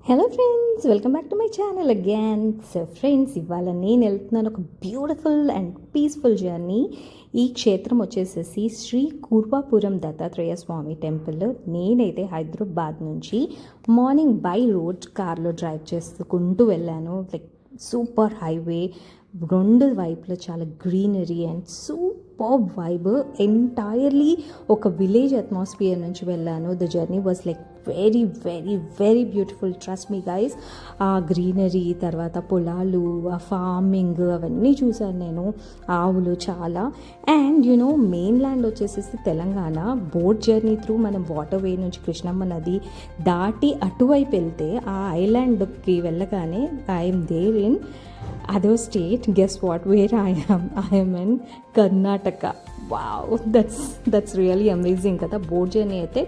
Hello friends, welcome back to my channel again. So friends, ఇవాళ నేను వెళ్తున్నాను ఒక బ్యూటిఫుల్ అండ్ పీస్ఫుల్ జర్నీ. ఈ క్షేత్రం వచ్చేసేసి శ్రీ కూర్వాపురం దత్తాత్రేయ స్వామి టెంపుల్. నేనైతే హైదరాబాద్ నుంచి మార్నింగ్ బై రోడ్ కార్లో డ్రైవ్ చేసుకుంటూ వెళ్ళాను. లైక్ సూపర్ హైవే, రెండు వైపులో చాలా greenery and super vibe. Entirely ఒక విలేజ్ అట్మాస్ఫియర్ నుంచి వెళ్ళాను. The journey was like very very very beautiful, trust me guys. ఆ గ్రీనరీ, తర్వాత పొలాలు, ఆ ఫార్మింగ్ అవన్నీ చూశాను నేను. ఆవులు చాలా. అండ్ యూనో మెయిన్ ల్యాండ్ వచ్చేసేసి తెలంగాణ. బోట్ జర్నీ త్రూ మనం వాటర్ వే నుంచి కృష్ణమ్మ నది దాటి అటువైపు వెళ్తే ఆ ఐలాండ్కి వెళ్ళగానే I'm there in other state. Guess what, where I am in Karnataka. Wow, that's really amazing kada. Boat journey అయితే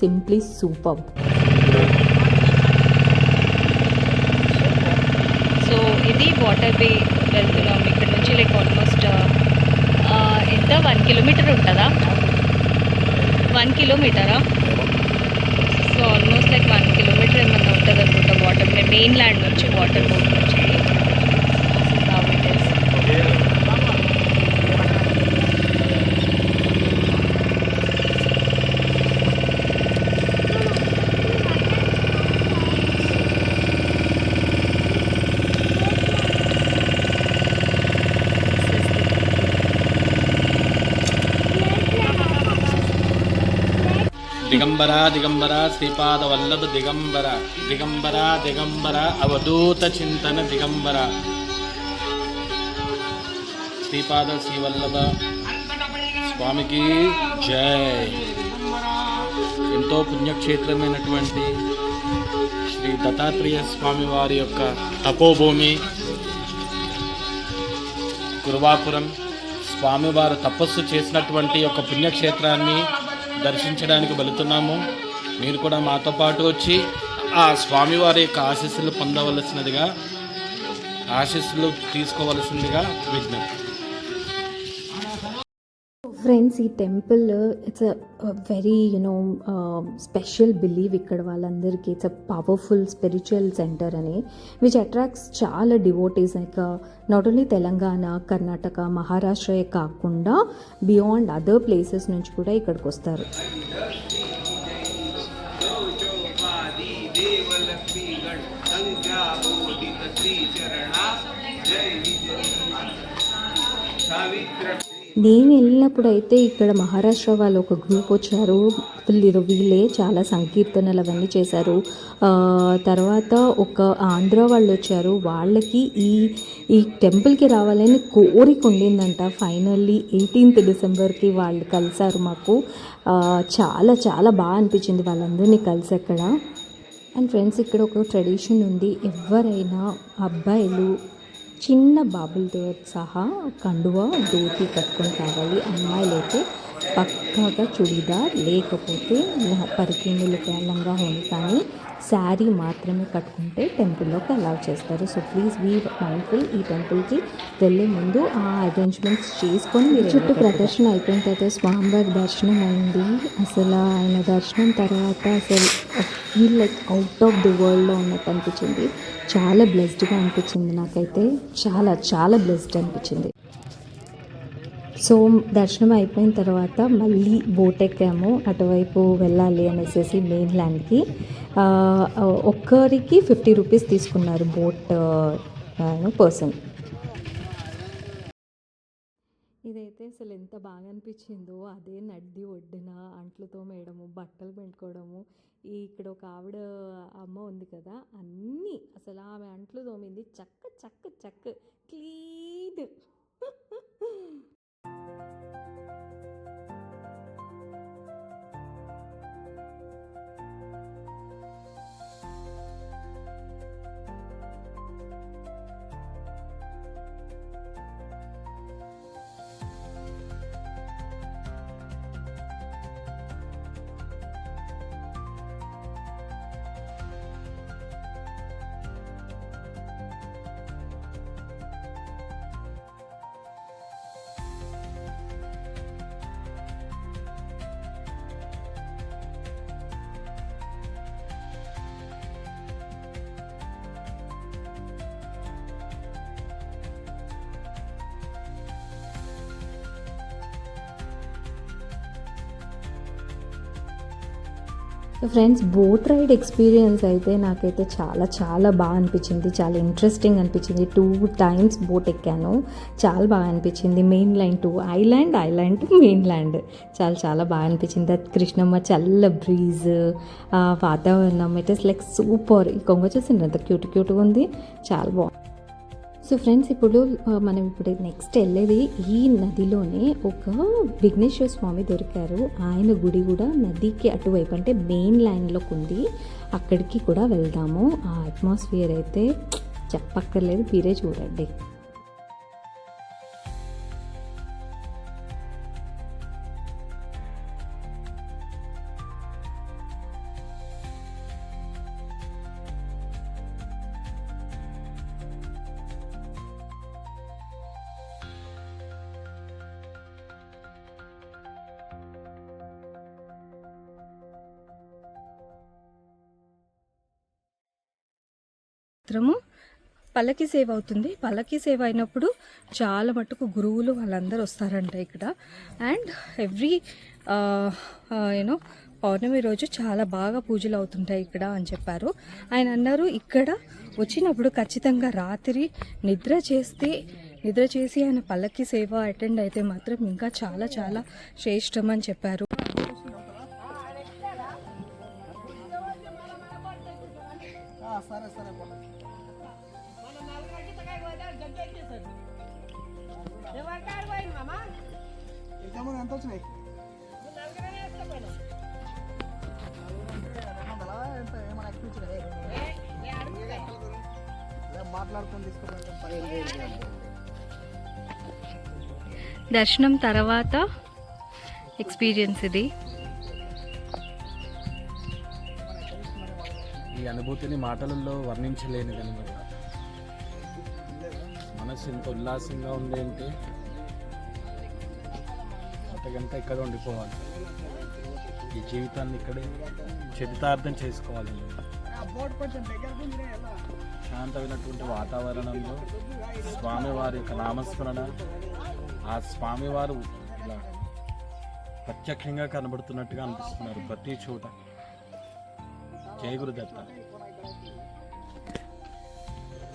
simply superb. సో ఇది వాటర్ వే వెళ్తున్నాం ఇక్కడ నుంచి. లైక్ ఆల్మోస్ట్ ఎంత 1 కిలోమీటర్ ఉంటుందా? 1 కిలోమీటరా? సో ఆల్మోస్ట్ లైక్ 1 కిలోమీటర్ ఏమన్నా ఉంటుంది అనుకుంటా. వాటర్ మెయిన్ ల్యాండ్ నుంచి వాటర్ బోట్ నుంచి. దిగంబర దిగంబర శ్రీపాద వల్లభ దిగంబర దిగంబర దిగంబర అవధూత చింతన దిగంబర శ్రీపాద శ్రీవల్లభ స్వామికి జై. ఎంతో పుణ్యక్షేత్రమైనటువంటి శ్రీ దత్తాత్రేయ స్వామి వారి యొక్క తపోభూమి కుర్వాపురం. స్వామివారు తపస్సు చేసినటువంటి ఒక పుణ్యక్షేత్రాన్ని దర్శించడానికి వెళుతున్నాము. మీరు కూడా మాతో పాటు వచ్చి ఆ స్వామివారి యొక్క ఆశీస్సులు పొందవలసినదిగా, ఆశీస్సులు తీసుకోవలసిందిగా విజ్ఞప్తి. ఫ్రెండ్స్, ఈ temple it's a very special believe ఇక్కడ వాళ్ళందరికీ. It's a powerful spiritual centre అని విచ్ అట్రాక్ట్స్ చాలా devotees. Like not only Telangana, Karnataka, మహారాష్ట్రే కాకుండా బియాండ్ అదర్ ప్లేసెస్ నుంచి కూడా ఇక్కడికి వస్తారు. నేను వెళ్ళినప్పుడు అయితే ఇక్కడ మహారాష్ట్ర వాళ్ళు ఒక గ్రూప్ వచ్చారు. వీళ్ళే చాలా సంకీర్తనలు అవన్నీ చేశారు. తర్వాత ఒక ఆంధ్ర వాళ్ళు వచ్చారు. వాళ్ళకి ఈ టెంపుల్కి రావాలని కోరిక ఉండిందంట. ఫైనల్లీ 18th డిసెంబర్కి వాళ్ళు కలిసారు మాకు. చాలా చాలా బాగా అనిపించింది వాళ్ళందరినీ కలిసి అక్కడ. అండ్ ఫ్రెండ్స్, ఇక్కడ ఒక ట్రెడిషన్ ఉంది. ఎవరైనా అబ్బాయిలు చిన్న బాబులతో సహా కండువా, ధోతి కట్టుకొని కావాలి. అమ్మాయిలైతే పక్కాగా చుడిదార్, లేకపోతే పరికిణులు, లంగా హోని కానీ శారీ మాత్రమే కట్టుకుంటే టెంపుల్లోకి అలౌ చేస్తారు. So please be mindful. ఈ టెంపుల్కి వెళ్ళే ముందు ఆ అరేంజ్మెంట్స్ చేసుకొని మీరు చుట్టూ ప్రదర్శన అయిపోయిన తర్వాత స్వామివారి దర్శనం అయింది. అసలు ఆయన దర్శనం తర్వాత అసలు feel like out of the వరల్డ్లో ఉన్నట్టు అనిపించింది. చాలా బ్లెస్డ్గా అనిపించింది నాకైతే. చాలా చాలా బ్లెస్డ్ అనిపించింది. సో దర్శనం అయిపోయిన తర్వాత మళ్ళీ బోట్ ఎక్కాము. అటువైపు వెళ్ళాలి అనేసి మెయిన్ ల్యాండ్కి. ఒక్కరికి 50 రూపీస్ తీసుకున్నారు బోట్ పర్సన్. ఇదైతే అసలు ఎంత బాగా అనిపించిందో. అదే నడ్డి ఒడ్డున అంట్లతో మేయడము, బట్టలు పెట్టుకోవడము. ఇక్కడ ఒక ఆవిడ అమ్మ ఉంది కదా, అన్నీ అసలు ఆమె అంట్లు తోమింది చక్క చక్క చక్క clean. Friends, boat ride experience అయితే నాకైతే చాలా చాలా బాగా అనిపించింది. చాలా ఇంట్రెస్టింగ్ అనిపించింది. 2 times బోట్ ఎక్కాను. చాలా బాగా అనిపించింది. Main line to island, island to main land. చాలా చాలా బాగా అనిపించింది. అది కృష్ణమ్మ చల్ల బ్రీజ్, వాతావరణం, ఇట్ ఇస్ లైక్ సూపర్. ఈ కొంగ చూసింది ఎంత క్యూట్గా ఉంది. చాలా బాగుంది. సో ఫ్రెండ్స్, ఇప్పుడు మనం నెక్స్ట్ వెళ్ళేది ఈ నదిలోనే ఒక విఘ్నేశ్వర స్వామి దొరికారు. ఆయన గుడి కూడా నదికి అటువైపు, అంటే మెయిన్ లైన్లోకి ఉంది. అక్కడికి కూడా వెళ్దాము. ఆ అట్మాస్ఫియర్ అయితే చెప్పక్కర్లేదు, మీరే చూడండి. మాత్రము పల్లకి సేవ అవుతుంది. పల్లకి సేవ అయినప్పుడు చాలా మటుకు గురువులు వాళ్ళందరూ వస్తారంట ఇక్కడ. అండ్ ఎవ్రీ యూనో పౌర్ణమి రోజు చాలా బాగా పూజలు అవుతుంటాయి ఇక్కడ అని చెప్పారు. ఆయన అన్నారు, ఇక్కడ వచ్చినప్పుడు ఖచ్చితంగా రాత్రి నిద్ర చేసి ఆయన పల్లకి సేవ అటెండ్ అయితే మాత్రం ఇంకా చాలా చాలా శ్రేష్టం అని చెప్పారు. దర్శనం తర్వాత ఎక్స్పీరియన్స్ ఇది. ఈ అనుభూతిని మాటలలో వర్ణించలేనిది అనమాట. మనసు ఎంత ఉల్లాసంగా ఉంది అంటే అంతకంటే ఇక్కడ ఉండిపోవాలి. ఈ జీవితాన్ని ఇక్కడే చరితార్థం చేసుకోవాలి. శాంతమైనటువంటి వాతావరణంలో స్వామివారి యొక్క నామస్మరణ, ఆ స్వామివారు ఇలా ప్రత్యక్షంగా కనబడుతున్నట్టుగా అనిపిస్తున్నారు ప్రతి చోట. జై గురుదత్త.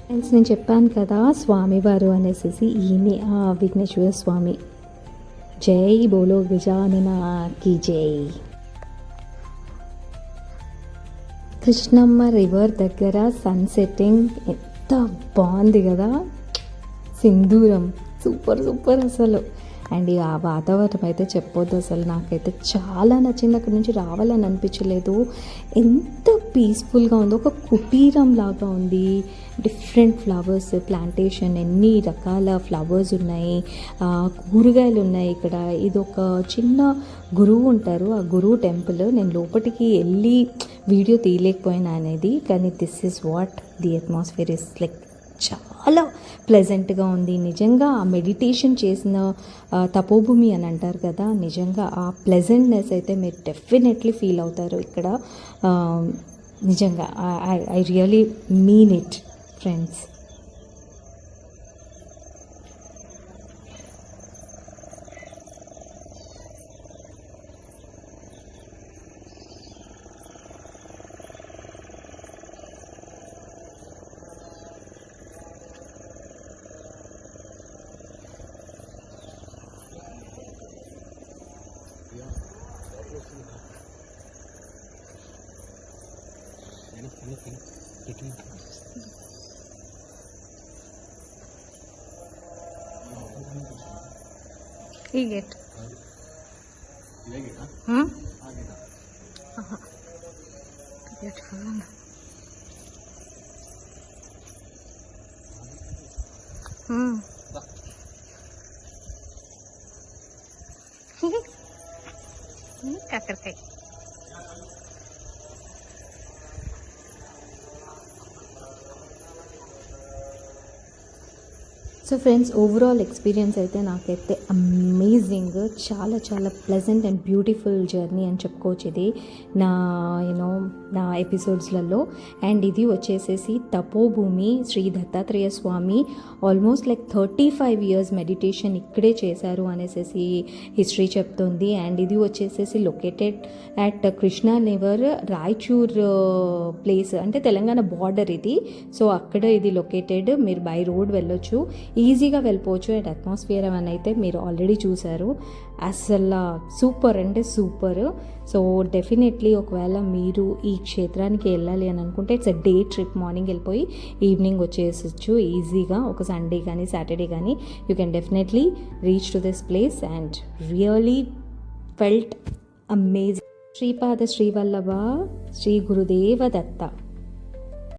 ఫ్రెండ్స్, నేను చెప్పాను కదా స్వామివారు అనేసి, ఈయనే ఆ విఘ్నేశ్వర స్వామి. జై బోలో గజాననకి జై. కృష్ణమ్మ రివర్ దగ్గర సన్ సెట్టింగ్ ఎంత బాగుంది కదా, సింధూరం సూపర్ అసలు. అండ్ ఆ వాతావరణం అయితే చెప్పొద్దు అసలు. నాకైతే చాలా నచ్చింది. అక్కడి నుంచి రావాలని అనిపించలేదు. ఎంత పీస్ఫుల్గా ఉందో, ఒక కుటీరం లాగా ఉంది. డిఫరెంట్ ఫ్లవర్స్ ప్లాంటేషన్, ఎన్ని రకాల ఫ్లవర్స్ ఉన్నాయి, కూరగాయలు ఉన్నాయి ఇక్కడ. ఇది ఒక చిన్న గురువు ఉంటారు, ఆ గురువు టెంపుల్. నేను లోపలికి వెళ్ళి వీడియో తీయలేకపోయినా అనేది, కానీ this is what the atmosphere is like. చాలా ప్లెజెంట్గా ఉంది నిజంగా. ఆ మెడిటేషన్ చేసిన తపోభూమి అని అంటారు కదా, నిజంగా ఆ ప్లెజెంట్నెస్ అయితే మీరు డెఫినెట్లీ ఫీల్ అవుతారు ఇక్కడ. నిజంగా I really mean it friends. ఈ గేట్ బ్యూటిఫుల్ ఉంది. కాకరకాయ. సో ఫ్రెండ్స్, ఓవరాల్ ఎక్స్పీరియన్స్ అయితే నాకైతే అమేజింగ్, చాలా చాలా ప్లెజెంట్ అండ్ బ్యూటిఫుల్ జర్నీ అని చెప్పుకోవచ్చు ఇది నా నా ఎపిసోడ్స్లలో. అండ్ ఇది వచ్చేసేసి తపోభూమి శ్రీ దత్తాత్రేయ స్వామి ఆల్మోస్ట్ లైక్ 35 years మెడిటేషన్ ఇక్కడే చేశారు అనేసి హిస్టరీ చెప్తుంది. అండ్ ఇది వచ్చేసేసి located at Krishna never Raichur place, అంటే తెలంగాణ బార్డర్ ఇది. సో అక్కడ ఇది లొకేటెడ్, మీరు బై రోడ్ వెళ్ళొచ్చు, ఈజీగా వెళ్ళిపోవచ్చు. అండ్ అట్మాస్ఫియర్ అని అయితే మీరు ఆల్రెడీ చూసారు, అసలు సూపర్ అంటే సూపర్. సో డెఫినెట్లీ ఒకవేళ మీరు ఈ క్షేత్రానికి వెళ్ళాలి అని అనుకుంటే it's a day trip. Morning వెళ్ళిపోయి ఈవినింగ్ వచ్చేసచ్చు ఈజీగా, ఒక సండే కానీ సాటర్డే కానీ you can definitely reach to this place and really felt amazing. Sripada Srivallabha Shri Gurudeva Datta.